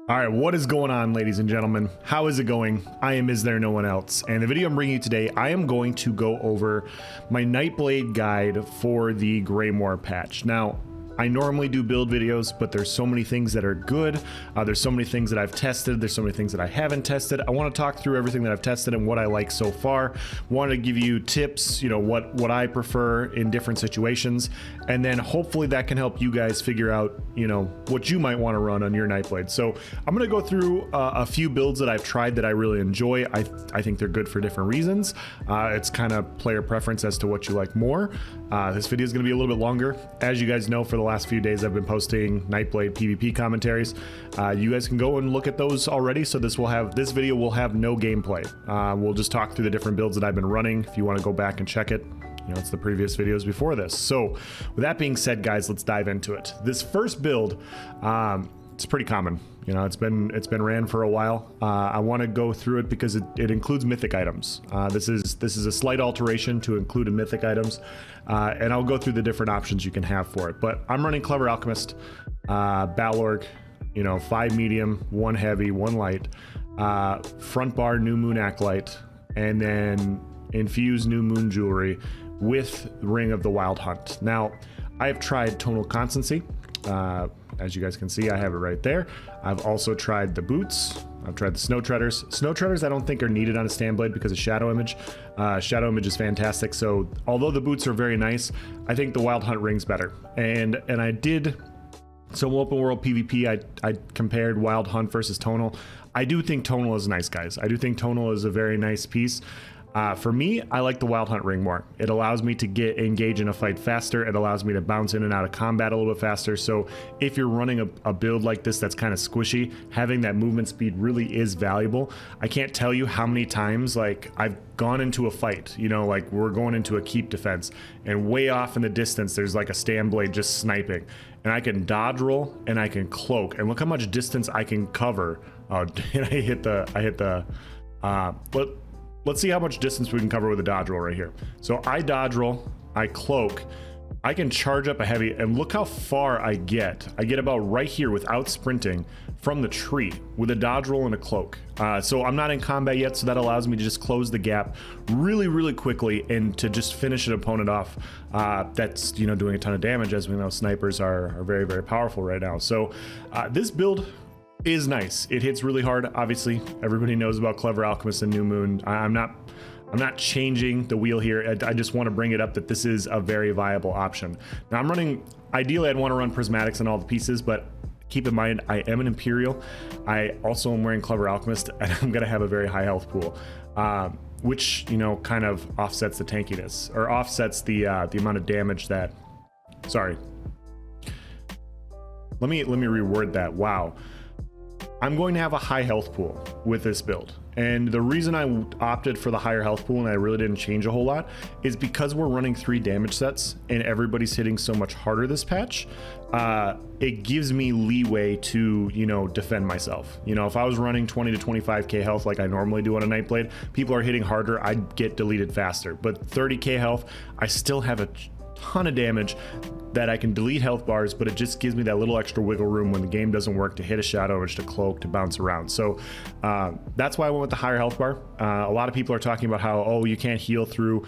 All right, what is going on, ladies and gentlemen? How is it going? I am Is There No One Else? And the video I'm bringing you today, I am going to go over my Nightblade guide for the Greymoor patch. Now, I normally do build videos, but there's so many things that are good. There's so many things that I've tested. There's so many things that I haven't tested. I want to talk through everything that I've tested and what I like so far. Want to give you tips, what I prefer in different situations. And then hopefully that can help you guys figure out, what you might want to run on your Nightblade. So I'm going to go through a few builds that I've tried that I really enjoy. I think they're good for different reasons. It's kind of player preference as to what you like more. This video is going to be a little bit longer. As you guys know, for the last few days I've been posting Nightblade PvP commentaries. You guys can go and look at those already. So this video will have no gameplay. We'll just talk through the different builds that I've been running. If you want to go back and check it, it's the previous videos before this. So with that being said, guys, let's dive into it. This first build, it's pretty common. It's been ran for a while. I want to go through it because it includes mythic items. This is a slight alteration to include mythic items, and I'll go through the different options you can have for it. But I'm running Clever Alchemist, Balorg, 5 medium, 1 heavy, 1 light, front bar New Moon Acolyte, and then infuse New Moon Jewelry with Ring of the Wild Hunt. Now, I have tried Tonal Constancy. As you guys can see, I have it right there. I've also tried the boots. I've tried the Snow Treaders. Snow Treaders I don't think are needed on a stand blade because of Shadow Image. Shadow Image is fantastic. So although the boots are very nice, I think the Wild Hunt ring's better. And I did some open world PvP. I compared Wild Hunt versus Tonal. I do think Tonal is nice, guys. I do think Tonal is a very nice piece. For me, I like the Wild Hunt ring more. It allows me to engage in a fight faster. It allows me to bounce in and out of combat a little bit faster. So if you're running a build like this that's kind of squishy, having that movement speed really is valuable. I can't tell you how many times I've gone into a fight, we're going into a keep defense, and way off in the distance there's a stand blade just sniping, and I can dodge roll and I can cloak, and look how much distance I can cover. Oh, and I hit the but let's see how much distance we can cover with a dodge roll right here. So I dodge roll, I cloak, I can charge up a heavy, and look how far I get. I get about right here without sprinting from the tree with a dodge roll and a cloak. So I'm not in combat yet, so that allows me to just close the gap really, really quickly and to just finish an opponent off that's doing a ton of damage, as we know snipers are very, very powerful right now. So this build is nice. It hits really hard. Obviously, everybody knows about Clever Alchemist and New Moon. I'm not changing the wheel here. I just want to bring it up that this is a very viable option. Now I'm running, ideally I'd want to run prismatics on all the pieces, but keep in mind I am an Imperial. I also am wearing Clever Alchemist, and I'm going to have a very high health pool, which kind of offsets the tankiness, or offsets the amount of damage that. Sorry. Let me reword that. Wow. I'm going to have a high health pool with this build, and the reason I opted for the higher health pool and I really didn't change a whole lot is because we're running 3 damage sets and everybody's hitting so much harder this patch. It gives me leeway to defend myself. If I was running 20 to 25k health like I normally do on a Nightblade, people are hitting harder, I'd get deleted faster. But 30k health, I still have a ton of damage that I can delete health bars, but it just gives me that little extra wiggle room when the game doesn't work to hit a Shadow Image, to cloak, to bounce around. So that's why I went with the higher health bar. A lot of people are talking about how, you can't heal through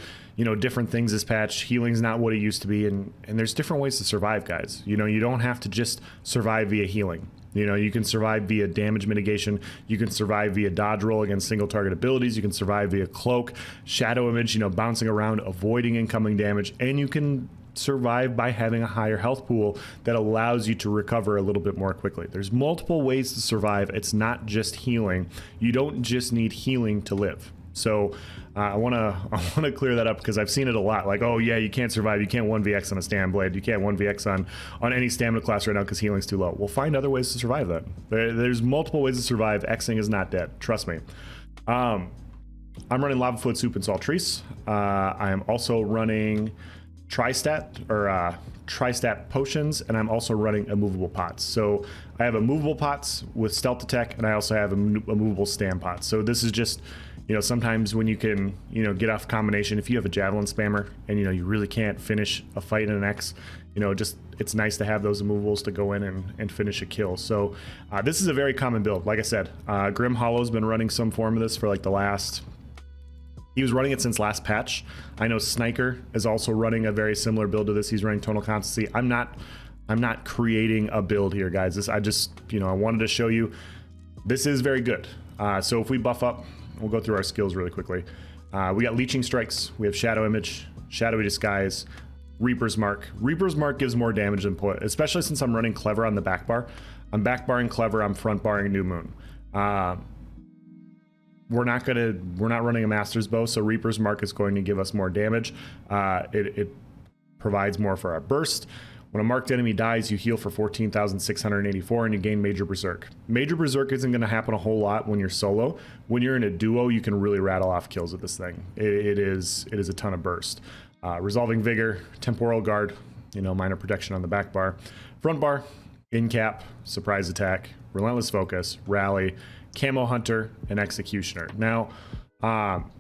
different things this patch. Healing's not what it used to be, and there's different ways to survive, guys. You don't have to just survive via healing. You can survive via damage mitigation. You can survive via dodge roll against single target abilities. You can survive via cloak, Shadow Image, bouncing around, avoiding incoming damage, and you can survive by having a higher health pool that allows you to recover a little bit more quickly. There's multiple ways to survive. It's not just healing. You don't just need healing to live. So I want to clear that up, because I've seen it a lot. Oh yeah, you can't survive. You can't 1vx on a stand blade. You can't 1vx on any stamina class right now because healing's too low. We'll find other ways to survive that. There's multiple ways to survive. Xing is not dead. Trust me. I'm running Lava Foot Soup and Saltreese. I am also running tri-stat or tri-stat potions, and I'm also running immovable pots. So I have immovable pots with stealth attack, and I also have a movable stand pots. So this is just, you know, sometimes when you can, you know, get off combination, if you have a javelin spammer and, you know, you really can't finish a fight in an X, you know, just, it's nice to have those immovables to go in and finish a kill. So this is a very common build. Like I said, Grim Hollow's been running some form of this for like the last, he was running it since last patch. I know Sniker is also running a very similar build to this. He's running Tonal Constancy. I'm not creating a build here, guys. This, I just, you know, I wanted to show you this is very good. So if we buff up, we'll go through our skills really quickly. We got Leeching Strikes, we have Shadow Image, Shadowy Disguise, Reaper's Mark. Reaper's Mark gives more damage input, especially since I'm running Clever on the back bar. I'm back barring Clever, I'm front barring New Moon. We're not running a Master's Bow, so Reaper's Mark is going to give us more damage. It provides more for our burst. When a marked enemy dies, you heal for 14,684 and you gain Major Berserk. Major Berserk isn't going to happen a whole lot when you're solo. When you're in a duo, you can really rattle off kills with this thing. It is a ton of burst. Resolving Vigor, Temporal Guard, you know, minor protection on the back bar. Front bar, in cap, surprise attack, relentless focus, rally, Camo Hunter, and Executioner. Now,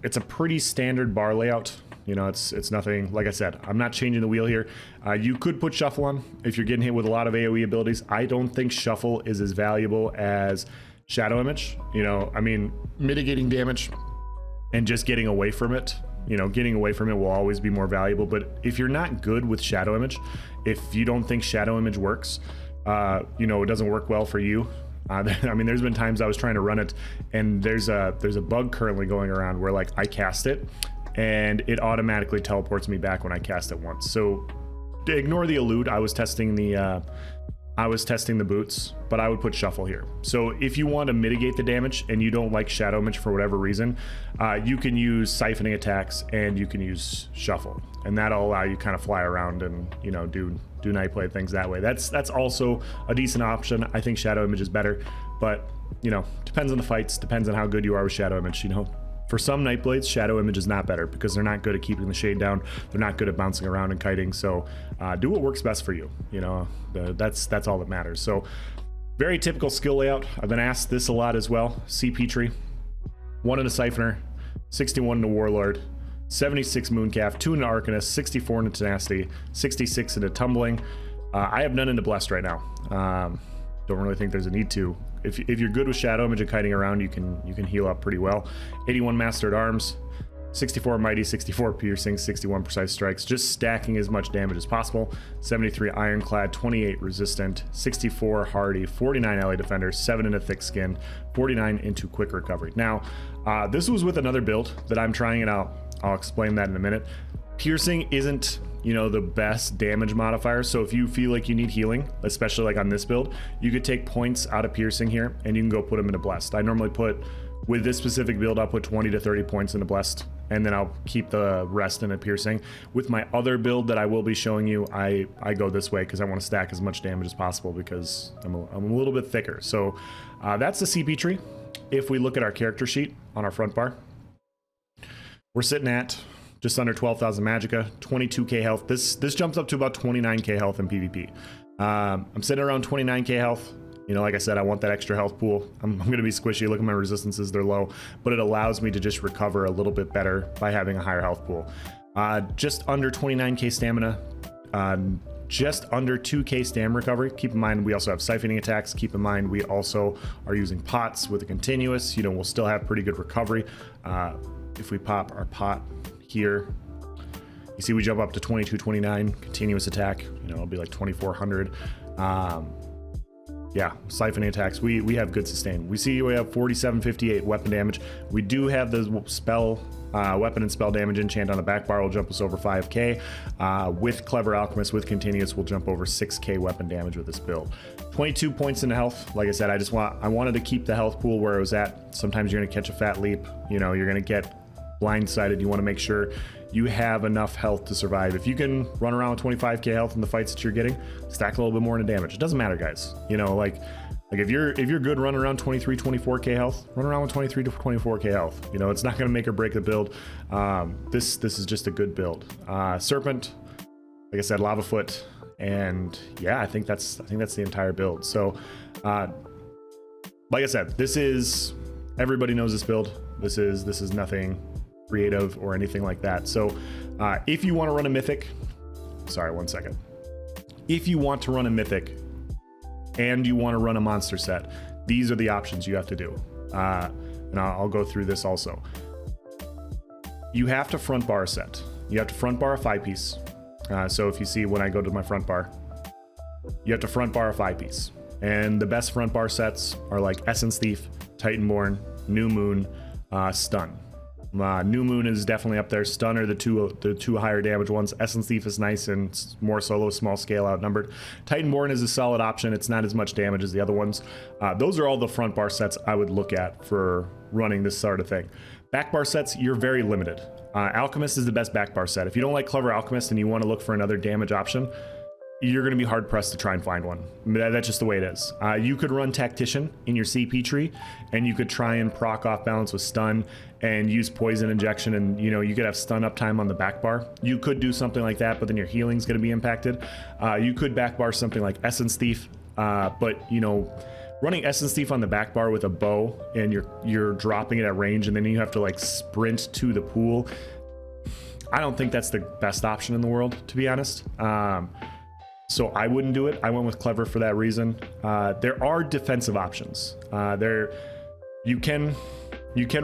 it's a pretty standard bar layout. You know, it's nothing, like I said, I'm not changing the wheel here. You could put Shuffle on if you're getting hit with a lot of AoE abilities. I don't think Shuffle is as valuable as Shadow Image. You know, I mean, mitigating damage and just getting away from it, you know, getting away from it will always be more valuable. But if you're not good with Shadow Image, if you don't think Shadow Image works, you know, it doesn't work well for you. I mean, there's been times I was trying to run it and there's a bug currently going around where like I cast it and it automatically teleports me back when I cast it once. So ignore the elude. I was testing the boots, but I would put Shuffle here. So if you want to mitigate the damage and you don't like Shadow Image for whatever reason, you can use siphoning attacks and you can use Shuffle, and that'll allow you kind of fly around and, you know, do Nightblade things that way. That's also a decent option. I think Shadow Image is better, but, you know, depends on the fights, depends on how good you are with Shadow Image. You know, for some Nightblades, Shadow Image is not better because they're not good at keeping the shade down. They're not good at bouncing around and kiting. So do what works best for you. You know, that's all that matters. So very typical skill layout. I've been asked this a lot as well. CP tree, 1 in a Siphoner, 61 in a Warlord, 76 Mooncalf, 2 into Arcanist, 64 into Tenacity, 66 into Tumbling. I have none into Blessed right now. Don't really think there's a need to. If you're good with Shadow Image and kiting around, you can heal up pretty well. 81 Master at Arms, 64 Mighty, 64 Piercing, 61 Precise Strikes, just stacking as much damage as possible. 73 Ironclad, 28 Resistant, 64 Hardy, 49 Ally Defender, 7 into Thick Skin, 49 into Quick Recovery. Now, this was with another build that I'm trying it out. I'll explain that in a minute. Piercing isn't, you know, the best damage modifier, so if you feel like you need healing, especially like on this build, you could take points out of Piercing here and you can go put them into Blessed. I normally put, with this specific build, I'll put 20 to 30 points into Blessed and then I'll keep the rest in a Piercing. With my other build that I will be showing you, I go this way because I want to stack as much damage as possible because I'm a little bit thicker. So that's the CP tree. If we look at our character sheet on our front bar, we're sitting at just under 12,000 Magicka, 22k health. This jumps up to about 29k health in PvP. I'm sitting around 29k health. You know, like I said, I want that extra health pool. I'm going to be squishy. Look at my resistances, they're low, but it allows me to just recover a little bit better by having a higher health pool. Just under 29k stamina, just under 2k stam recovery. Keep in mind, we also have siphoning attacks. Keep in mind, we also are using pots with a continuous. You know, we'll still have pretty good recovery. If we pop our pot here, you see we jump up to 2229 continuous attack. You know, it'll be like 2400. Yeah, siphoning attacks, we have good sustain. We see we have 4758 weapon damage. We do have the spell weapon and spell damage enchant on the back bar will jump us over 5k. With Clever Alchemist with continuous we'll jump over 6k weapon damage with this build. 22 points into health. Like I said, I wanted to keep the health pool where it was at. Sometimes you're gonna catch a fat leap, you know, you're gonna get blindsided. You want to make sure you have enough health to survive. If you can run around with 25k health in the fights that you're getting, stack a little bit more into damage. It doesn't matter, guys. You know, like if you're good running around 24k health, run around with 23 to 24k health. You know, it's not going to make or break the build. This is just a good build. Serpent, like I said, lava foot, and yeah, I think that's the entire build. So like I said, this is, everybody knows this build. This is nothing creative or anything like that. So if you want to run a mythic, sorry, one second. If you want to run a mythic and you want to run a monster set, these are the options you have to do. And I'll go through this also. You have to front bar a set. You have to front bar a 5-piece. So if you see when I go to my front bar, you have to front bar a 5-piece. And the best front bar sets are like Essence Thief, Titanborn, New Moon, Stun. New Moon is definitely up there. Stun are the two higher damage ones. Essence Thief is nice and more solo, small scale, outnumbered. Titanborn is a solid option. It's not as much damage as the other ones. Those are all the front bar sets I would look at for running this sort of thing. Back bar sets, you're very limited. Alchemist is the best back bar set. If you don't like Clever Alchemist and you want to look for another damage option, you're going to be hard pressed to try and find one. That's just the way it is. You could run Tactician in your CP tree, and you could try and proc off balance with stun and use poison injection, and you could have stun uptime on the back bar. You could do something like that, but then your healing's going to be impacted. You could back bar something like Essence Thief, but running Essence Thief on the back bar with a bow and you're dropping it at range, and then you have to like sprint to the pool. I don't think that's the best option in the world, to be honest. So I wouldn't do it. I went with Clever for that reason. There are defensive options. You can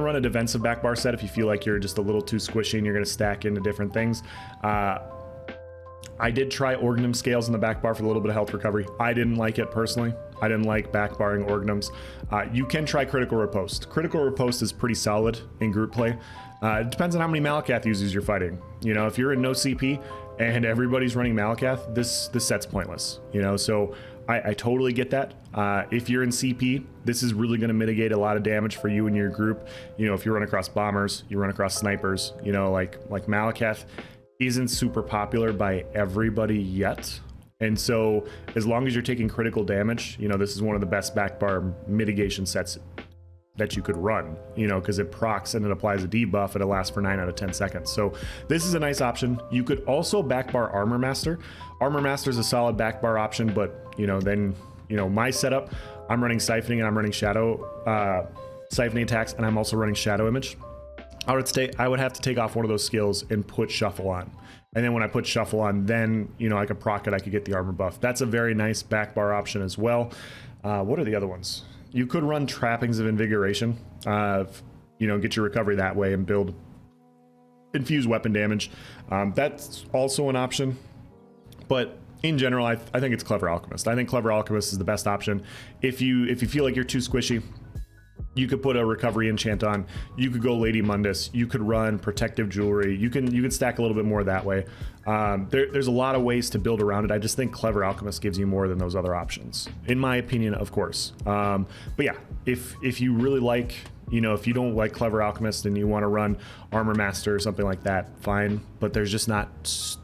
run a defensive back bar set if you feel like you're just a little too squishy and you're going to stack into different things. I did try Organum Scales in the back bar for a little bit of health recovery. I didn't like it personally. I didn't like back barring Organums. You can try Critical Riposte. Critical Riposte is pretty solid in group play. It depends on how many Malacath users you're fighting. If you're in no CP and everybody's running Malacath, this set's pointless. So I totally get that. If you're in CP, this is really going to mitigate a lot of damage for you and your group. If you run across bombers, you run across snipers, like Malacath isn't super popular by everybody yet. And so as long as you're taking critical damage, this is one of the best back bar mitigation sets that you could run, because it procs and it applies a debuff and it lasts for 9 out of 10 seconds. So this is a nice option. You could also back bar Armor Master. Armor Master is a solid back bar option, but then my setup, I'm running Siphoning and I'm running Shadow Siphoning attacks, and I'm also running Shadow Image. I would have to take off one of those skills and put Shuffle on. And then when I put Shuffle on, then, I could proc it, I could get the armor buff. That's a very nice back bar option as well. What are the other ones? You could run Trappings of Invigoration, get your recovery that way and build infused weapon damage. That's also an option. But in general, I think it's Clever Alchemist. I think Clever Alchemist is the best option. If you feel like you're too squishy, you could put a recovery enchant on. You could go Lady Mundus. You could run protective jewelry. You can stack a little bit more that way. There's a lot of ways to build around it. I just think Clever Alchemist gives you more than those other options, in my opinion, of course. But yeah, if you really like, if you don't like Clever Alchemist and you want to run Armor Master or something like that, fine. But there's just not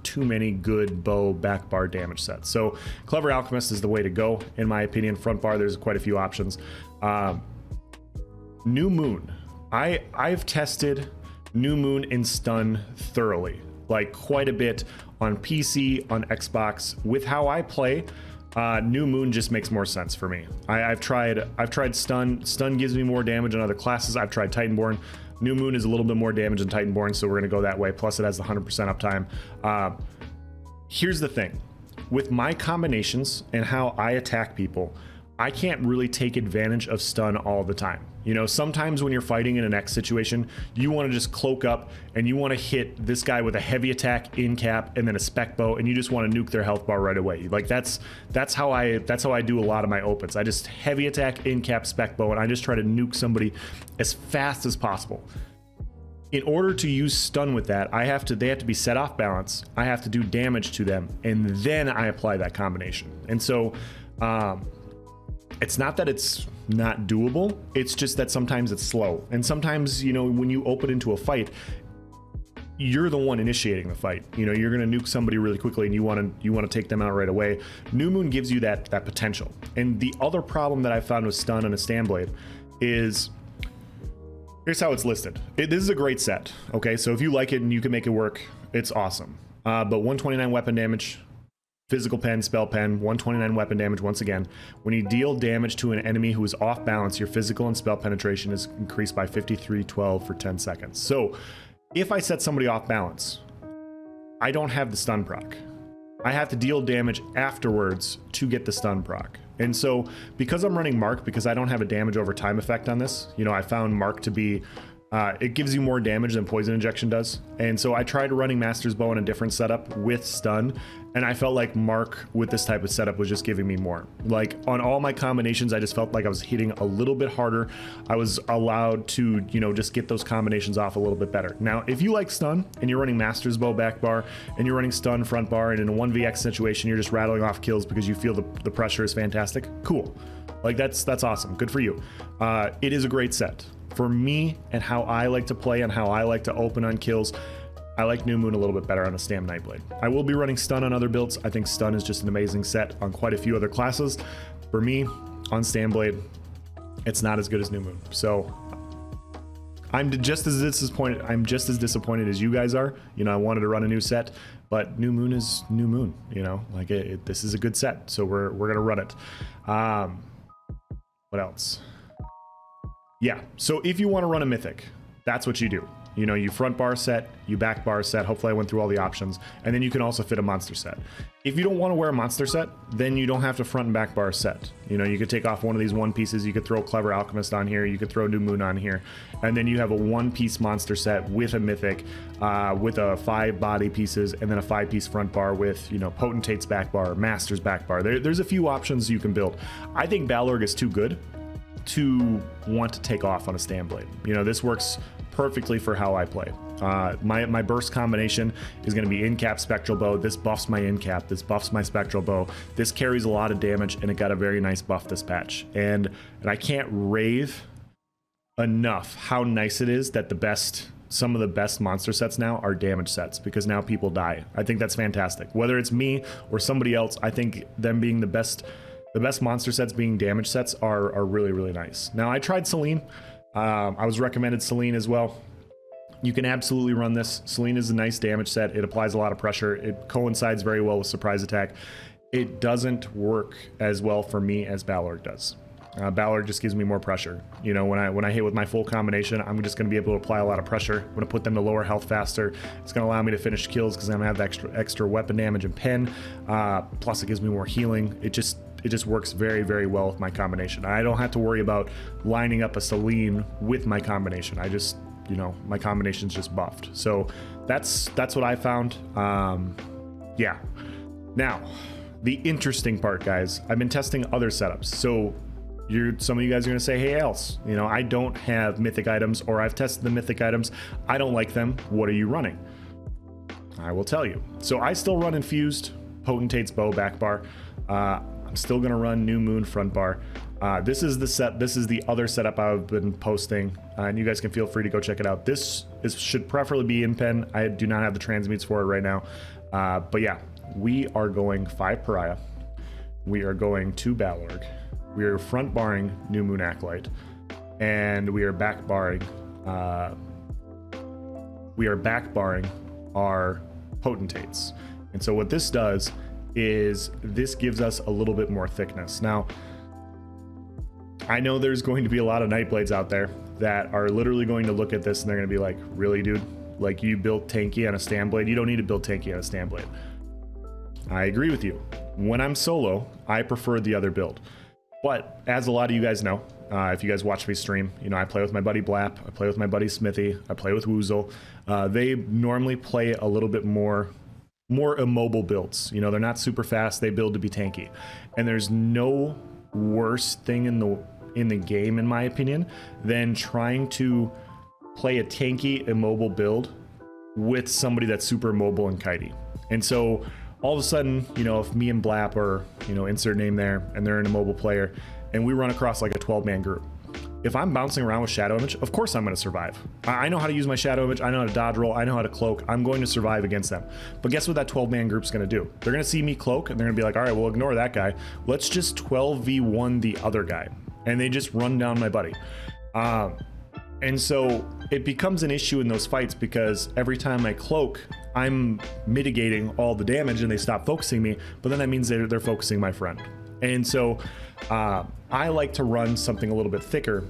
too many good bow back bar damage sets. So Clever Alchemist is the way to go, in my opinion. Front bar, there's quite a few options. New Moon. I've tested New Moon and Stun thoroughly, like quite a bit on PC, on Xbox. With how I play, New Moon just makes more sense for me. I've tried Stun. Stun gives me more damage on other classes. I've tried Titanborn. New Moon is a little bit more damage than Titanborn, so we're gonna go that way. Plus it has the 100% uptime. Here's the thing. With my combinations and how I attack people, I can't really take advantage of stun all the time. Sometimes when you're fighting in an X situation, you want to just cloak up and you want to hit this guy with a heavy attack in cap and then a spec bow, and you just want to nuke their health bar right away. Like that's how I do a lot of my opens. I just heavy attack in cap spec bow, and I just try to nuke somebody as fast as possible. In order to use stun with that, they have to be set off balance. I have to do damage to them, and then I apply that combination. And so it's not that it's not doable, it's just that sometimes it's slow. And sometimes, when you open into a fight, you're the one initiating the fight. You're gonna nuke somebody really quickly and you wanna take them out right away. New Moon gives you that potential. And the other problem that I found with stun on a Stanblade is, here's how it's listed. This is a great set, okay? So if you like it and you can make it work, it's awesome. but 129 weapon damage, physical pen, spell pen, 129 weapon damage once again. When you deal damage to an enemy who is off balance, your physical and spell penetration is increased by 5312 for 10 seconds. So if I set somebody off balance, I don't have the stun proc. I have to deal damage afterwards to get the stun proc. And so because I'm running Mark, because I don't have a damage over time effect on this, you know, I found Mark to be, it gives you more damage than poison injection does. And so I tried running Master's Bow in a different setup with stun, and I felt like Mark with this type of setup was just giving me more. Like on all my combinations, I just felt like I was hitting a little bit harder. I was allowed to, you know, just get those combinations off a little bit better. Now, if you like stun and you're running Master's Bow back bar and you're running stun front bar, and in a 1vx situation, you're just rattling off kills because you feel the pressure is fantastic, cool. Like that's awesome. Good for you. It is a great set. For me and how I like to play and how I like to open on kills, I like New Moon a little bit better on a Stam Nightblade. I will be running stun on other builds. I think stun is just an amazing set on quite a few other classes. For me, on Stam Blade, it's not as good as New Moon. So I'm just as disappointed as you guys are. You know, I wanted to run a new set, but New Moon is New Moon. You know, like this is a good set, so we're gonna run it. What else? Yeah, so if you want to run a mythic, that's what you do. You know, you front bar set, you back bar set. Hopefully I went through all the options. And then you can also fit a monster set. If you don't want to wear a monster set, then you don't have to front and back bar set. You know, you could take off one of these one pieces. You could throw Clever Alchemist on here. You could throw New Moon on here. And then you have a one piece monster set with a mythic, with a 5 body pieces, and then a 5-piece front bar with, you know, Potentate's back bar, Master's back bar. There's a few options you can build. I think Balorg is too good to want to take off on a Stam Blade. You know, this works perfectly for how I play. My burst combination is going to be in-cap Spectral Bow. This buffs my in-cap. This buffs my Spectral Bow. This carries a lot of damage, and it got a very nice buff this patch. And I can't rave enough how nice it is that some of the best monster sets now are damage sets, because now people die. I think that's fantastic. Whether it's me or somebody else, I think them being the best monster sets being damage sets are really, really nice. Now, I tried Selene. I was recommended Selene as well. You can absolutely run this. Selene is a nice damage set. It applies a lot of pressure. It coincides very well with surprise attack. It doesn't work as well for me as Balorg does. Balorg just gives me more pressure. You know, when I hit with my full combination, I'm just going to be able to apply a lot of pressure. I'm going to put them to lower health faster. It's going to allow me to finish kills because I'm going to have the extra weapon damage and pen. Plus, it gives me more healing. It just works very, very well with my combination. I don't have to worry about lining up a Selene with my combination. I just, you know, my combination's just buffed. So that's what I found. Yeah. Now, the interesting part, guys, I've been testing other setups. So some of you guys are gonna say, hey, else, you know, I don't have mythic items, or I've tested the mythic items. I don't like them. What are you running? I will tell you. So I still run Infused, Potentate's Bow back bar. I'm still gonna run New Moon front bar. This is the other setup I've been posting, and you guys can feel free to go check it out. This should preferably be in pen. I do not have the transmutes for it right now. But yeah, we are going 5 Pariah. We are going 2 Balorg. We are front barring New Moon Acolyte, and we are back barring our Potentates. And so what this does is this gives us a little bit more thickness. Now, I know there's going to be a lot of Nightblades out there that are literally going to look at this and they're going to be like, really, dude? Like, you built tanky on a Stam Blade? You don't need to build tanky on a Stam Blade. I agree with you. When I'm solo, I prefer the other build. But as a lot of you guys know, if you guys watch me stream, you know, I play with my buddy Blap, I play with my buddy Smithy, I play with Woozle. They normally play a little bit more immobile builds. You know, they're not super fast, they build to be tanky. And there's no worse thing in the game, in my opinion, than trying to play a tanky immobile build with somebody that's super mobile and kitey. And so all of a sudden, you know, if me and Blap are, you know, insert name there, and they're an immobile player, and we run across like a 12-man group, if I'm bouncing around with Shadow Image, of course I'm going to survive. I know how to use my Shadow Image, I know how to dodge roll, I know how to cloak. I'm going to survive against them. But guess what that 12-man group's going to do? They're going to see me cloak, and they're going to be like, all right, we'll ignore that guy. Let's just 12v1 the other guy. And they just run down my buddy. And so it becomes an issue in those fights because every time I cloak, I'm mitigating all the damage and they stop focusing me, but then that means they're focusing my friend. And so I like to run something a little bit thicker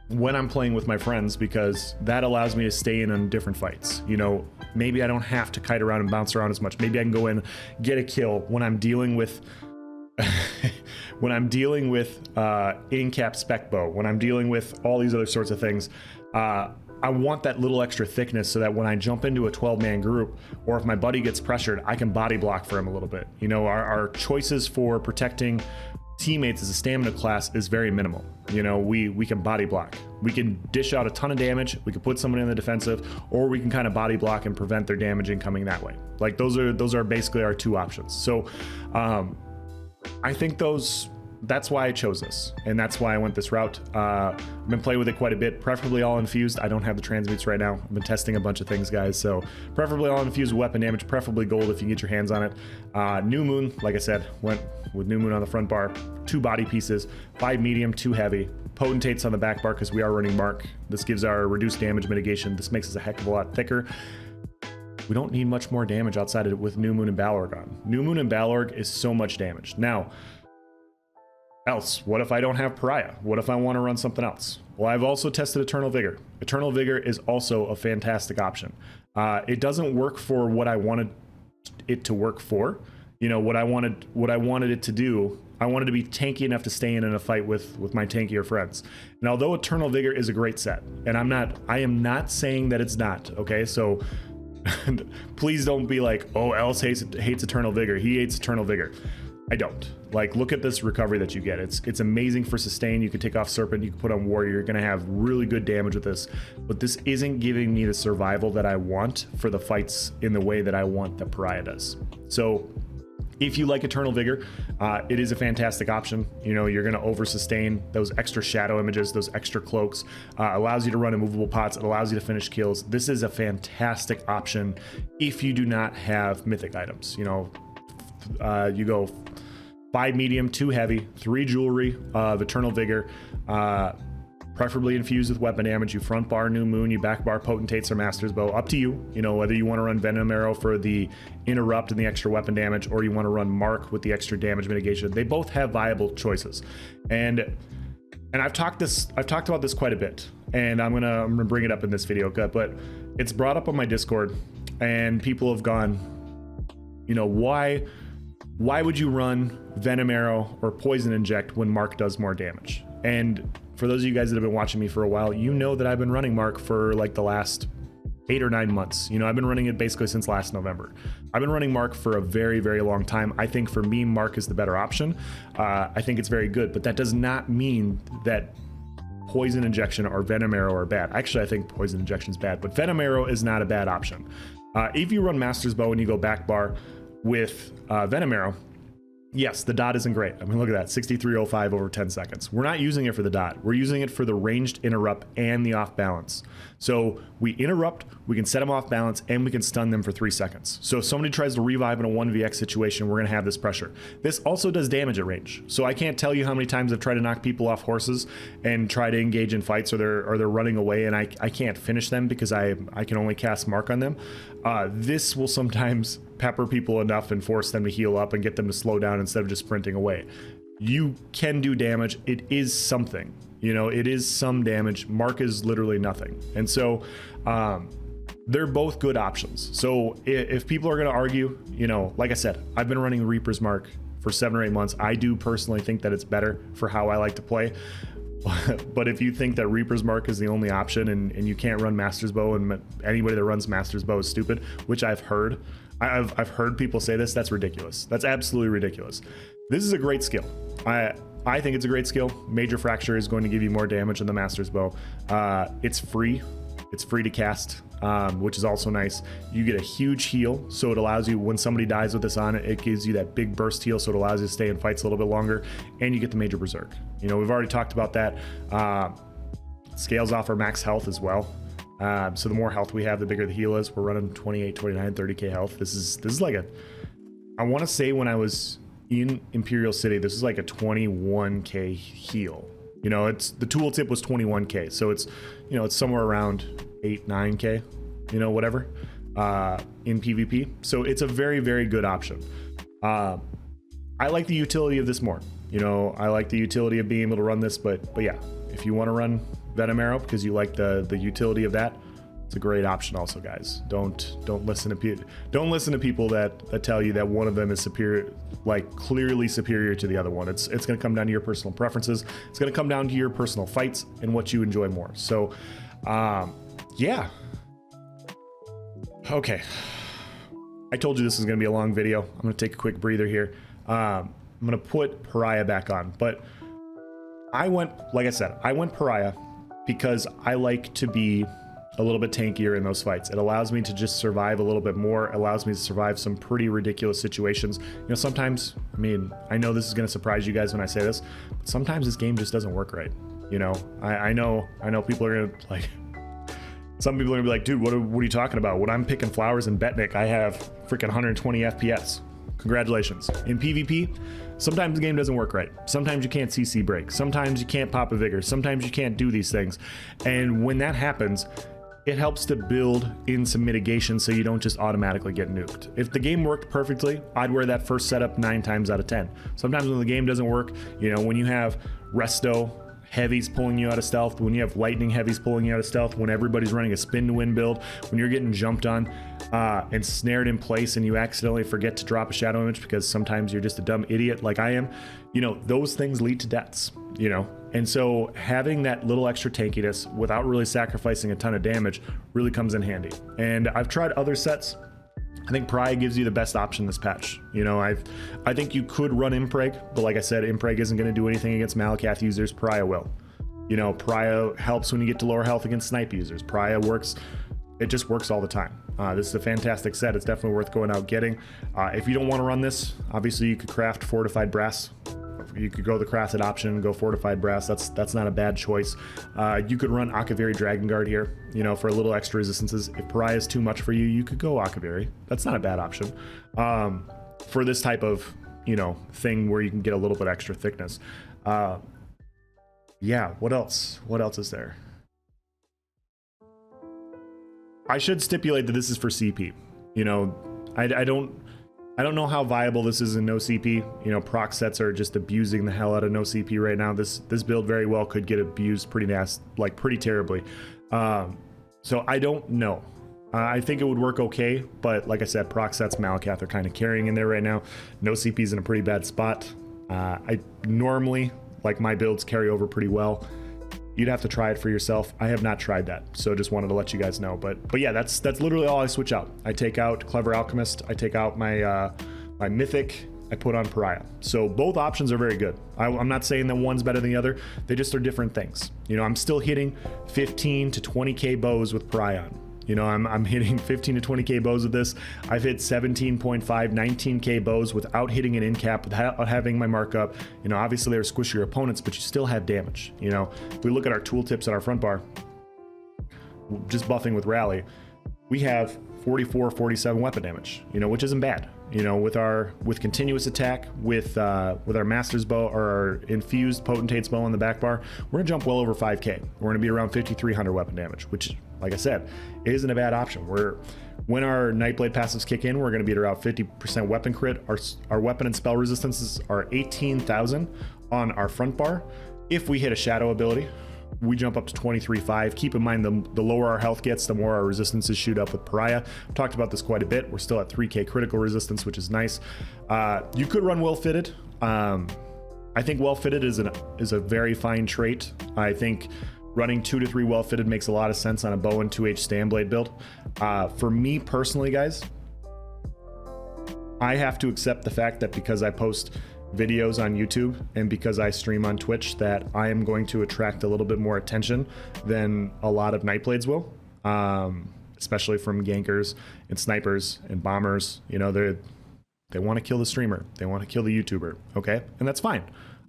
when I'm playing with my friends, because that allows me to stay in on different fights. You know, maybe I don't have to kite around and bounce around as much. Maybe I can go in, get a kill when I'm dealing with when I'm dealing with in-cap spec bow, when I'm dealing with all these other sorts of things. I want that little extra thickness so that when I jump into a 12-man group, or if my buddy gets pressured, I can body block for him a little bit. You know, our choices for protecting teammates as a stamina class is very minimal. You know, we can body block, we can dish out a ton of damage, we can put someone in the defensive, or we can kind of body block and prevent their damage incoming that way. Like those are basically our two options. So I think that's why I chose this, and that's why I went this route. I've been playing with it quite a bit, preferably all infused. I don't have the transmutes right now. I've been testing a bunch of things, guys, so preferably all infused with weapon damage, preferably gold if you can get your hands on it. New Moon, like I said, went with New Moon on the front bar, 2 body pieces, 5 medium, 2 heavy, potentates on the back bar because we are running Mark. This gives our reduced damage mitigation. This makes us a heck of a lot thicker. We don't need much more damage outside of it with New Moon and Balorg on. New Moon and Balorg is so much damage. Now, what if I don't have Pariah? What if I want to run something else? Well, I've also tested Eternal Vigor. Eternal Vigor is also a fantastic option. It doesn't work for what I wanted it to work for. You know, what I wanted it to do, I wanted to be tanky enough to stay in a fight with my tankier friends. And although Eternal Vigor is a great set, and I am not saying that it's not, okay? So please don't be like, oh, Ellis hates Eternal Vigor. He hates Eternal Vigor. I don't. Like, look at this recovery that you get. It's amazing for sustain. You can take off Serpent, you can put on Warrior. You're going to have really good damage with this. But this isn't giving me the survival that I want for the fights in the way that I want that Pariah does. So if you like Eternal Vigor, it is a fantastic option. You know, you're going to over sustain those extra shadow images, those extra cloaks, allows you to run immovable pots. It allows you to finish kills. This is a fantastic option if you do not have mythic items. You know, you go 5 medium, 2 heavy, 3 jewelry of Eternal Vigor, preferably infused with weapon damage. You front bar New Moon, you back bar Potentates or Master's Bow. Up to you. You know, whether you want to run Venom Arrow for the interrupt and the extra weapon damage, or you want to run Mark with the extra damage mitigation. They both have viable choices. And I've talked about this quite a bit, and I'm gonna bring it up in this video, but it's brought up on my Discord, and people have gone, you know, why would you run Venom Arrow or Poison Inject when Mark does more damage? And for those of you guys that have been watching me for a while, you know that I've been running Mark for like the last 8 or 9 months. You know, I've been running it basically since last November. I've been running Mark for a very, very long time. I think for me, Mark is the better option. I think it's very good, but that does not mean that Poison Injection or Venom Arrow are bad. Actually, I think Poison Injection is bad, but Venom Arrow is not a bad option. If you run Master's Bow and you go back bar with Venom Arrow, yes, the dot isn't great. I mean, look at that, 6305 over 10 seconds. We're not using it for the dot. We're using it for the ranged interrupt and the off balance. So we interrupt, we can set them off balance, and we can stun them for 3 seconds. So if somebody tries to revive in a 1vx situation, we're gonna have this pressure. This also does damage at range. So I can't tell you how many times I've tried to knock people off horses and try to engage in fights, or they're running away, and I can't finish them because I can only cast Mark on them. This will sometimes pepper people enough and force them to heal up and get them to slow down instead of just sprinting away. You can do damage. It is something, you know, it is some damage. Mark is literally nothing. And so they're both good options. So if people are going to argue, you know, like I said, I've been running Reaper's Mark for 7 or 8 months. I do personally think that it's better for how I like to play. But if you think that Reaper's Mark is the only option and you can't run Master's Bow, and anybody that runs Master's Bow is stupid, which I've heard people say this, that's ridiculous. That's absolutely ridiculous. This is a great skill. I think it's a great skill. Major Fracture is going to give you more damage than the Master's Bow. It's free to cast, which is also nice. You get a huge heal, so it allows you, when somebody dies with this on, it gives you that big burst heal, so it allows you to stay in fights a little bit longer, and you get the Major Berserk. You know, we've already talked about that. Scales off our max health as well. So the more health we have, the bigger the heal is. We're running 28, 29, 30k health. This is like I want to say when I was in Imperial City, this is like a 21k heal. You know, it's the tooltip was 21k, so it's, you know, it's somewhere around 8-9k, you know, whatever, in PvP. So it's a very, very good option. I like the utility of this more. You know, I like the utility of being able to run this, but yeah, if you want to run Venom Arrow because you like the utility of that, it's a great option also, guys. Don't listen to people that tell you that one of them is superior, like clearly superior to the other one. It's going to come down to your personal preferences. It's going to come down to your personal fights and what you enjoy more. So yeah, okay, I told you this is going to be a long video. I'm going to take a quick breather here. I'm going to put Pariah back on, but like I said, I went Pariah because I like to be a little bit tankier in those fights. It allows me to just survive a little bit more, allows me to survive some pretty ridiculous situations. You know, sometimes, I mean, I know this is going to surprise you guys when I say this, but sometimes this game just doesn't work right. You know, I know people are going to like, some people are gonna be like, dude, what are you talking about? When I'm picking flowers in Betnik, I have freaking 120 FPS. Congratulations. In PvP, sometimes the game doesn't work right. Sometimes you can't CC break. Sometimes you can't pop a Vigor. Sometimes you can't do these things. And when that happens, it helps to build in some mitigation so you don't just automatically get nuked. If the game worked perfectly, I'd wear that first setup 9 times out of 10. Sometimes when the game doesn't work, you know, when you have resto heavies pulling you out of stealth, when you have lightning heavies pulling you out of stealth, when everybody's running a spin to win build, when you're getting jumped on and snared in place and you accidentally forget to drop a shadow image because sometimes you're just a dumb idiot like I am, you know, those things lead to deaths, you know. And so having that little extra tankiness without really sacrificing a ton of damage really comes in handy. And I've tried other sets. I think Pariah gives you the best option this patch. You know, I think you could run Impreg, but like I said, Impreg isn't going to do anything against Malacath users. Pariah will. You know, Pariah helps when you get to lower health against snipe users. Pariah works, it just works all the time. This is a fantastic set. It's definitely worth going out getting. If you don't want to run this, obviously you could craft fortified brass. You could go the crafted option and go fortified brass. That's not a bad choice. You could run Akaviri Dragon Guard here, you know, for a little extra resistances. If Pariah is too much for you, you could go Akaviri. That's not a bad option for this type of, you know, thing where you can get a little bit extra thickness. Yeah, what else? What else is there? I should stipulate that this is for CP. You know, I don't know how viable this is in no CP. You know, proc sets are just abusing the hell out of no CP right now. This build very well could get abused pretty nasty, like pretty terribly. So I don't know. I think it would work okay, but like I said, proc sets Malacath are kind of carrying in there right now. No CP's in a pretty bad spot. I normally, like, my builds carry over pretty well. You'd have to try it for yourself. I have not tried that, so just wanted to let you guys know. But yeah, that's literally all I switch out. I take out Clever Alchemist. I take out my my Mythic. I put on Pariah. So both options are very good. I'm not saying that one's better than the other. They just are different things. You know, I'm still hitting 15 to 20k bows with Pariah on. You know, I'm hitting 15 to 20k bows with this. I've hit 17.5, 19k bows without hitting an in cap, without having my markup. You know, obviously they're squishier opponents, but you still have damage. You know, if we look at our tooltips at our front bar, just buffing with Rally, we have 44, 47 weapon damage, you know, which isn't bad. You know, with continuous attack, with our Master's Bow or our infused Potentate's Bow on the back bar, we're gonna jump well over 5k. We're gonna be around 5,300 weapon damage, which, like I said, isn't a bad option. When our Nightblade passives kick in, we're gonna be at around 50% weapon crit. Our weapon and spell resistances are 18,000 on our front bar. If we hit a shadow ability, we jump up to 23.5. Keep in mind, the lower our health gets, the more our resistances shoot up with Pariah. I've talked about this quite a bit. We're still at 3k critical resistance, which is nice. You could run well fitted. I think well fitted is a very fine trait. I think running 2 to 3 well fitted makes a lot of sense on a bow and 2H Standblade build. For me personally, guys, I have to accept the fact that because I post videos on YouTube and because I stream on Twitch, that I am going to attract a little bit more attention than a lot of Nightblades will, especially from gankers and snipers and bombers. You know, they want to kill the streamer, they want to kill the YouTuber, okay, and that's fine.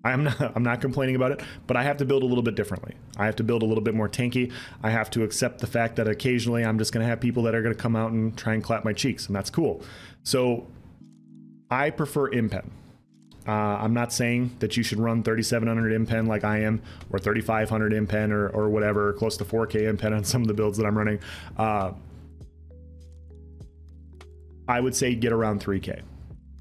I'm not complaining about it, but I have to build a little bit differently. I have to build a little bit more tanky. I have to accept the fact that occasionally I'm just going to have people that are going to come out and try and clap my cheeks, and that's cool. So I prefer Impen. I'm not saying that you should run 3700 impen like I am, or 3500 impen, or whatever, close to 4K impen on some of the builds that I'm running. I would say get around 3K.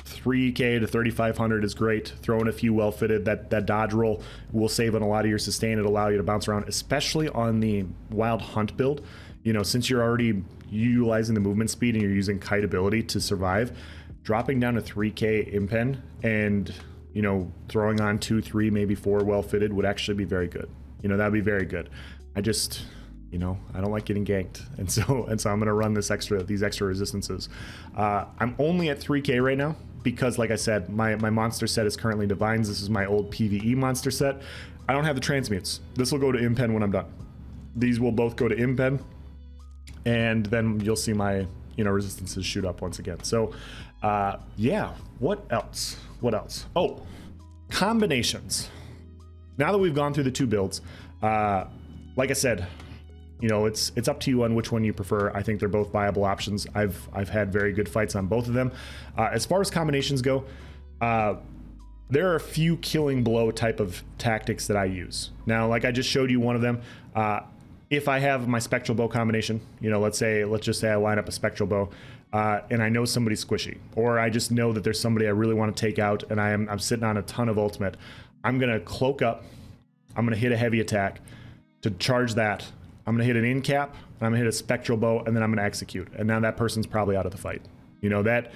3K to 3500 is great. Throw in a few well fitted. That dodge roll will save on a lot of your sustain. It'll allow you to bounce around, especially on the wild hunt build. You know, since you're already utilizing the movement speed and you're using kite ability to survive, dropping down to 3K impen and, you know, throwing on 2, 3, maybe 4 well fitted would actually be very good. You know, that'd be very good. I just, you know, I don't like getting ganked, and so I'm gonna run these extra resistances. I'm only at 3K right now because, like I said, my monster set is currently divines. This is my old PvE monster set. I don't have the transmutes. This will go to impen when I'm done. These will both go to impen, and then you'll see my, you know, resistances shoot up once again. So yeah, what else? Oh, combinations. Now that we've gone through the 2 builds, like I said, you know, it's up to you on which one you prefer. I think they're both viable options. I've had very good fights on both of them. As far as combinations go, there are a few killing blow type of tactics that I use. Now, like I just showed you one of them. If I have my spectral bow combination, you know, let's just say I line up a spectral bow, and I know somebody's squishy, or I just know that there's somebody I really want to take out, and I'm sitting on a ton of ultimate. I'm gonna cloak up. I'm gonna hit a heavy attack to charge that. I'm gonna hit an in cap, and I'm gonna hit a spectral bow, and then I'm gonna execute. And now that person's probably out of the fight. You know, that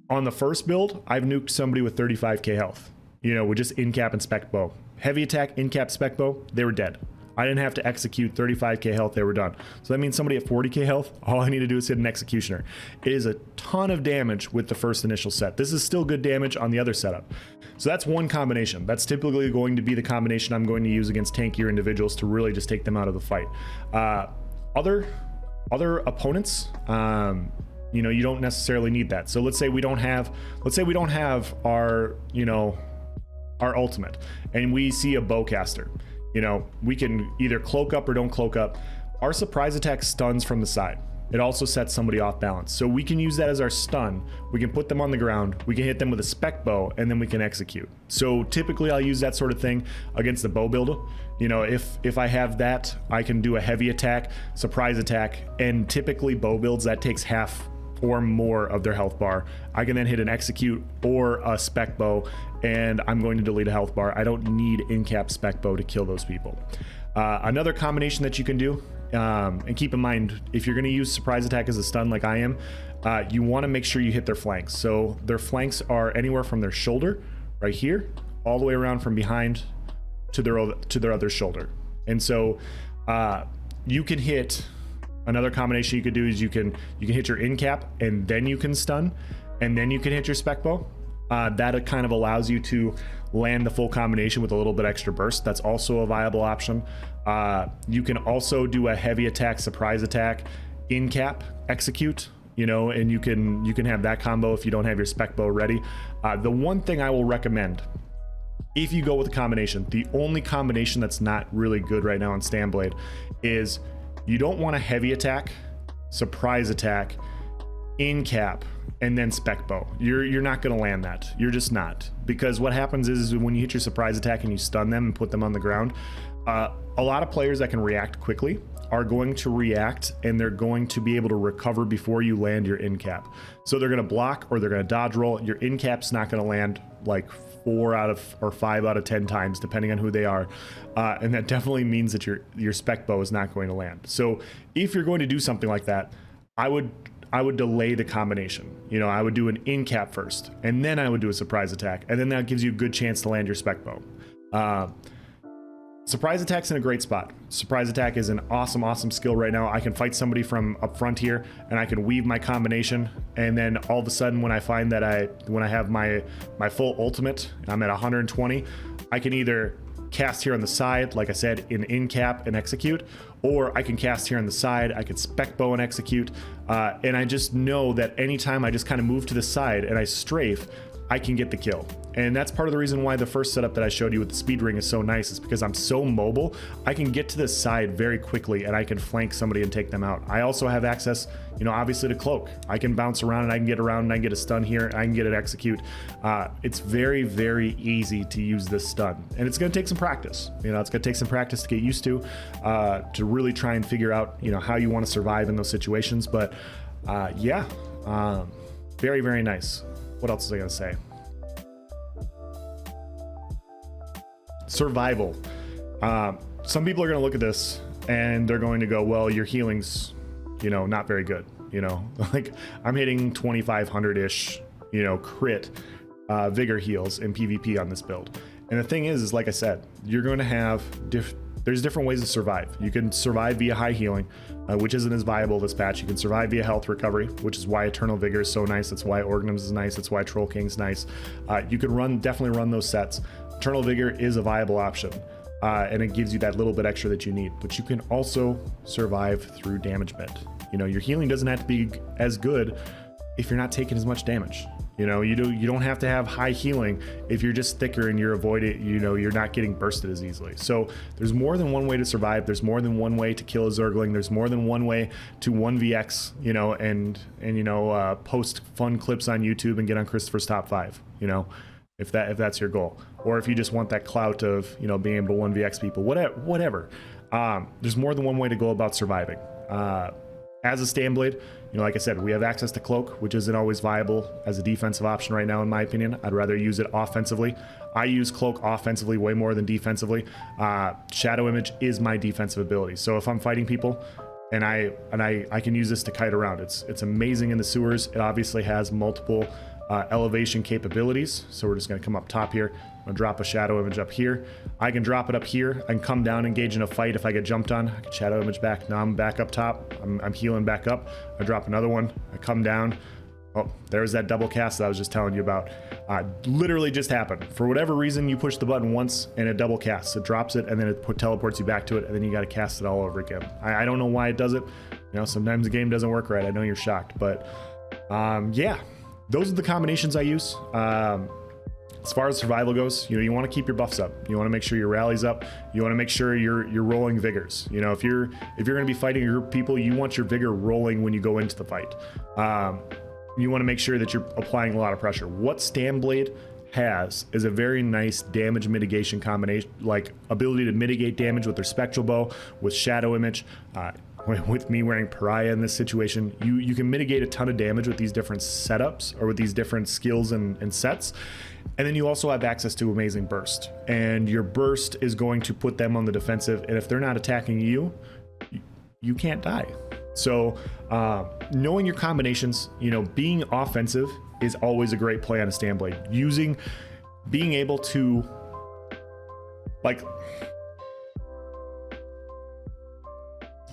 on the first build, I've nuked somebody with 35k health, you know, with just in cap and spec bow. Heavy attack, in cap, spec bow, they were dead. I didn't have to execute 35k health, they were done. So that means somebody at 40k health, all I need to do is hit an executioner. It is a ton of damage with the first initial set. This is still good damage on the other setup. So that's one combination. That's typically going to be the combination I'm going to use against tankier individuals to really just take them out of the fight. Other opponents, you know, you don't necessarily need that. So let's say we don't have our, you know, our ultimate, and we see a bowcaster. You know, we can either cloak up or don't cloak up. Our surprise attack stuns from the side. It also sets somebody off balance. So we can use that as our stun. We can put them on the ground. We can hit them with a spec bow, and then we can execute. So typically I'll use that sort of thing against the bow builder. You know, if I have that, I can do a heavy attack, surprise attack, and typically bow builds, that takes half or more of their health bar. I can then hit an execute or a spec bow, and I'm going to delete a health bar. I don't need in-cap spec bow to kill those people. Another combination that you can do, and keep in mind, if you're gonna use surprise attack as a stun like I am, you wanna make sure you hit their flanks. So their flanks are anywhere from their shoulder, right here, all the way around from behind to their other shoulder. And so you can hit, another combination you could do is you can hit your in cap, and then you can stun, and then you can hit your spec bow. That kind of allows you to land the full combination with a little bit extra burst. That's also a viable option. You can also do a heavy attack, surprise attack, in cap, execute, you know, and you can have that combo if you don't have your spec bow ready. The one thing I will recommend, if you go with a combination, the only combination that's not really good right now on Nightblade is you don't want a heavy attack, surprise attack, in cap, and then spec bow. You're not going to land that. You're just not. Because what happens is when you hit your surprise attack and you stun them and put them on the ground, a lot of players that can react quickly are going to react, and they're going to be able to recover before you land your in cap. So they're going to block or they're going to dodge roll. Your in cap's not going to land like 4 out of or 5 out of 10 times, depending on who they are. And that definitely means that your spec bow is not going to land. So if you're going to do something like that, I would delay the combination. You know, I would do an in cap first, and then I would do a surprise attack, and then that gives you a good chance to land your spec bow. Surprise attack's in a great spot. Surprise attack is an awesome skill right now. I can fight somebody from up front here, and I can weave my combination, and then all of a sudden when I find that when I have my full ultimate, I'm at 120, I can either cast here on the side, like I said, in cap and execute, or I can cast here on the side, I can spec bow and execute, and I just know that anytime I just kind of move to the side and I strafe, I can get the kill. And that's part of the reason why the first setup that I showed you with the speed ring is so nice, is because I'm so mobile. I can get to this side very quickly and I can flank somebody and take them out. I also have access, you know, obviously to cloak. I can bounce around and I can get around and I can get a stun here and I can get it execute. It's very, very easy to use this stun, and it's going to take some practice. You know, it's going to take some practice to get used to really try and figure out, you know, how you want to survive in those situations. But yeah, very, very nice. What else was I going to say? Survival. Some people are going to look at this and they're going to go, well, your healing's, you know, not very good. You know, like I'm hitting 2,500-ish, you know, crit Vigor heals in PvP on this build. And the thing is like I said, you're going to have there's different ways to survive. You can survive via high healing, which isn't as viable this patch. You can survive via health recovery, which is why Eternal Vigor is so nice. That's why Organisms is nice. That's why Troll King's nice. You could definitely run those sets. Eternal Vigor is a viable option, and it gives you that little bit extra that you need. But you can also survive through damage bent. You know, your healing doesn't have to be as good if you're not taking as much damage. You know, you don't have to have high healing if you're just thicker and you're avoiding, you know, you're not getting bursted as easily. So there's more than one way to survive. There's more than one way to kill a Zergling. There's more than one way to 1vx, you know, and you know, post fun clips on YouTube and get on Christopher's top 5, you know, if that's your goal, or if you just want that clout of, you know, being able to 1vx people, whatever. There's more than one way to go about surviving. As a Nightblade, you know, like I said, we have access to cloak, which isn't always viable as a defensive option right now, in my opinion. I'd rather use it offensively. I use cloak offensively way more than defensively. Shadow image is my defensive ability. So if I'm fighting people and I can use this to kite around, it's amazing in the sewers. It obviously has multiple elevation capabilities. So we're just going to come up top here. I'm gonna drop a shadow image up here. I can drop it up here. I can come down, engage in a fight. If I get jumped on, I can shadow image back. Now I'm back up top. I'm healing back up. I drop another one. I come down. Oh, there's that double cast that I was just telling you about. Literally just happened. For whatever reason, you push the button once and it double casts. It drops it and then it teleports you back to it, and then you got to cast it all over again. I don't know why it does it. You know, sometimes the game doesn't work right. I know you're shocked, but yeah, those are the combinations I use. As far as survival goes, you know, you want to keep your buffs up. You want to make sure your rally's up. You want to make sure you're rolling vigors. You know, if you're going to be fighting your people, you want your vigor rolling when you go into the fight. You want to make sure that you're applying a lot of pressure. What Nightblade has is a very nice damage mitigation combination, like ability to mitigate damage with their spectral bow, with shadow image. With me wearing pariah in this situation, you can mitigate a ton of damage with these different setups or with these different skills and sets. And then you also have access to amazing burst, and your burst is going to put them on the defensive, and if they're not attacking you, you can't die. So knowing your combinations, you know, being offensive is always a great play on a Nightblade. Being able to, like,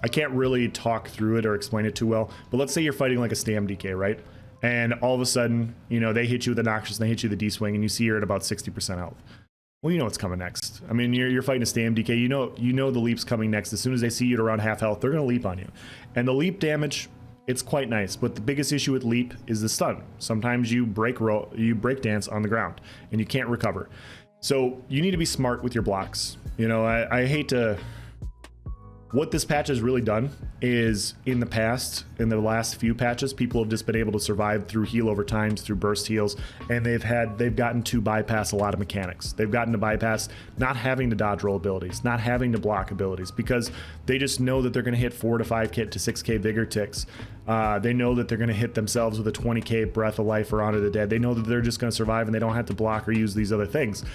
I can't really talk through it or explain it too well, but let's say you're fighting like a Stam DK, right? And all of a sudden, you know, they hit you with the Noxious and they hit you with the D-Swing, and you see you're at about 60% health. Well, you know what's coming next. I mean, you're fighting a Stam DK, you know the leap's coming next. As soon as they see you at around half health, they're going to leap on you. And the leap damage, it's quite nice, but the biggest issue with leap is the stun. Sometimes you break dance on the ground and you can't recover. So you need to be smart with your blocks. You know, I hate to... What this patch has really done is, in the past, in the last few patches, people have just been able to survive through heal over times, through burst heals, and they've gotten to bypass a lot of mechanics. They've gotten to bypass not having to dodge roll abilities, not having to block abilities, because they just know that they're going to hit 4 to 5k to 6k vigor ticks. They know that they're going to hit themselves with a 20k breath of life or honor the dead. They know that they're just going to survive and they don't have to block or use these other things.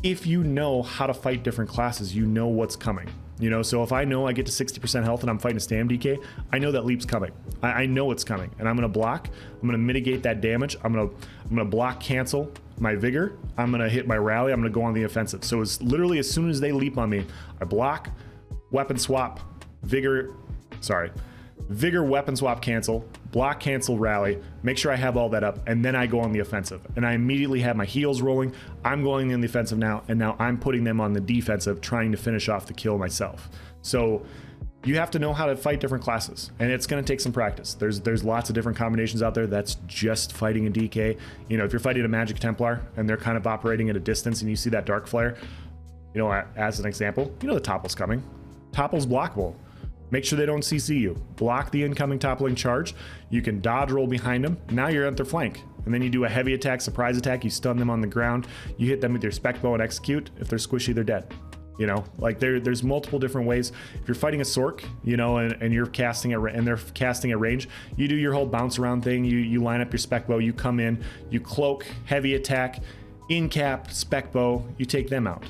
If you know how to fight different classes, you know what's coming. You know, so if I know I get to 60% health and I'm fighting a Stam DK, I know that leap's coming. I know it's coming, and I'm gonna block. I'm gonna mitigate that damage. I'm gonna block, cancel my vigor. I'm gonna hit my rally. I'm gonna go on the offensive. So it's literally as soon as they leap on me, I block, weapon swap, vigor, weapon swap, cancel, block, cancel, rally, make sure I have all that up, and then I go on the offensive. And I immediately have my heals rolling. I'm going in the offensive now, and now I'm putting them on the defensive, trying to finish off the kill myself. So you have to know how to fight different classes, and it's going to take some practice. There's lots of different combinations out there that's just fighting a DK. You know, if you're fighting a Magic Templar and they're kind of operating at a distance and you see that Dark Flare, you know, as an example, you know the topple's coming. Topple's blockable. Make sure they don't CC you. Block the incoming toppling charge. You can dodge roll behind them. Now you're at their flank. And then you do a heavy attack, surprise attack. You stun them on the ground. You hit them with your spec bow and execute. If they're squishy, they're dead. You know, like there's multiple different ways. If you're fighting a Sork, you know, and you're casting and they're casting at range, you do your whole bounce around thing. You line up your spec bow, you come in, you cloak, heavy attack, in cap, spec bow, you take them out.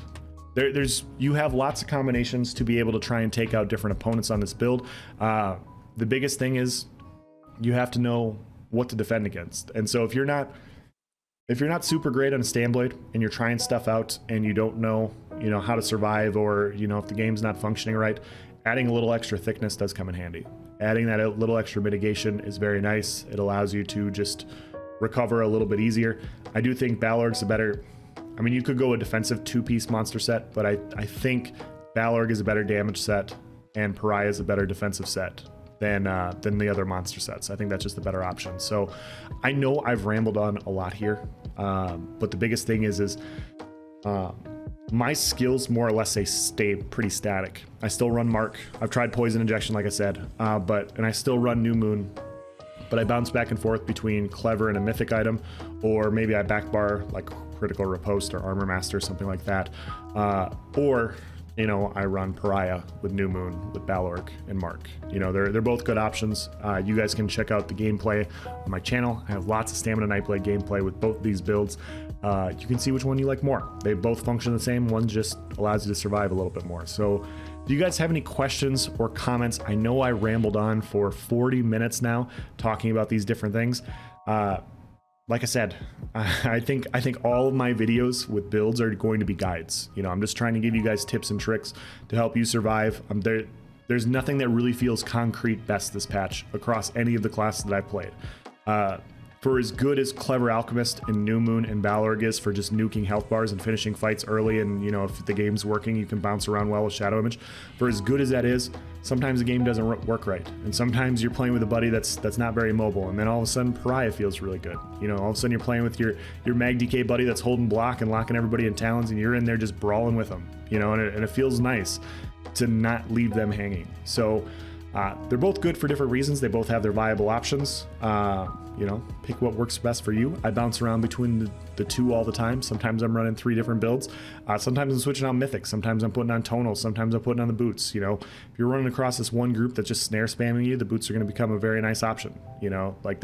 You have lots of combinations to be able to try and take out different opponents on this build. The biggest thing is you have to know what to defend against. And so if you're not super great on a stand blade and you're trying stuff out and you don't know, you know, how to survive, or, you know, if the game's not functioning right, adding a little extra thickness does come in handy. Adding that little extra mitigation is very nice. It allows you to just recover a little bit easier. I do think Balorg's a better, I mean, you could go a defensive 2-piece monster set, but I think Balorg is a better damage set and Pariah is a better defensive set than the other monster sets. I think that's just a better option. So I know I've rambled on a lot here, but the biggest thing is my skills more or less stay pretty static. I still run Mark. I've tried Poison Injection, like I said, and I still run New Moon, but I bounce back and forth between Clever and a mythic item, or maybe I backbar like Critical Riposte or Armor Master, something like that, or, you know, I run Pariah with New Moon, with Balorg and Mark. You know, they're both good options. You guys can check out the gameplay on my channel. I have lots of Stamina Nightblade gameplay with both these builds. You can see which one you like more. They both function the same. One just allows you to survive a little bit more. So do you guys have any questions or comments? I know I rambled on for 40 minutes now talking about these different things. Like I said, I think all of my videos with builds are going to be guides. You know, I'm just trying to give you guys tips and tricks to help you survive. There's nothing that really feels concrete best this patch across any of the classes that I've played. For as good as Clever Alchemist and New Moon and Balorg is for just nuking health bars and finishing fights early, and, you know, if the game's working, you can bounce around well with Shadow Image. For as good as that is, sometimes the game doesn't work right, and sometimes you're playing with a buddy that's not very mobile, and then all of a sudden Pariah feels really good. You know, all of a sudden you're playing with your Mag DK buddy that's holding block and locking everybody in talons, and you're in there just brawling with them. You know, and it feels nice to not leave them hanging. So they're both good for different reasons. They both have their viable options. You know, pick what works best for you. I bounce around between the two all the time. Sometimes I'm running 3 different builds. Sometimes I'm switching on Mythic. Sometimes I'm putting on Tonal. Sometimes I'm putting on the boots. You know, if you're running across this one group that's just snare spamming you, the boots are going to become a very nice option. You know, like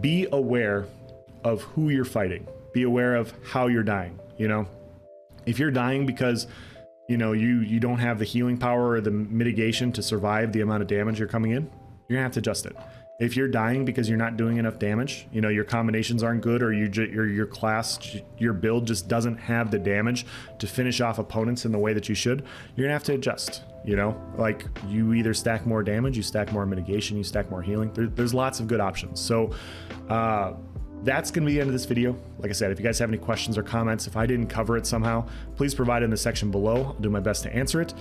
be aware of who you're fighting. Be aware of how you're dying. You know, if you're dying because, you know, you don't have the healing power or the mitigation to survive the amount of damage you're coming in, you're gonna have to adjust it. If you're dying because you're not doing enough damage, you know, your combinations aren't good, or your class, your build just doesn't have the damage to finish off opponents in the way that you should, you're gonna have to adjust. You know, like, you either stack more damage, you stack more mitigation, you stack more healing. There's lots of good options. So that's going to be the end of this video. Like I said, if you guys have any questions or comments, if I didn't cover it somehow, please provide it in the section below. I'll do my best to answer it.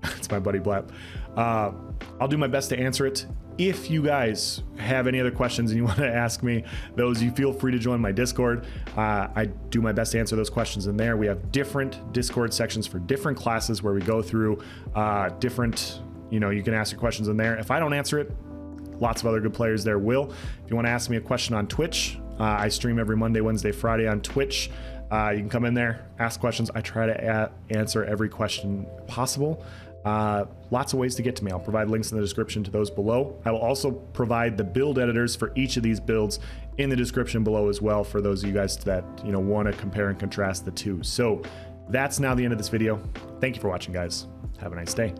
It's my buddy Blap. I'll do my best to answer it. If you guys have any other questions and you want to ask me those, you feel free to join my Discord. I do my best to answer those questions in there. We have different Discord sections for different classes where we go through different, you know, you can ask your questions in there. If I don't answer it, lots of other good players there will. If you want to ask me a question on Twitch, I stream every Monday, Wednesday, Friday on Twitch. You can come in there, ask questions. I try to answer every question possible. Lots of ways to get to me. I'll provide links in the description to those below. I will also provide the build editors for each of these builds in the description below as well, for those of you guys that, you know, want to compare and contrast the two. So that's now the end of this video. Thank you for watching, guys. Have a nice day.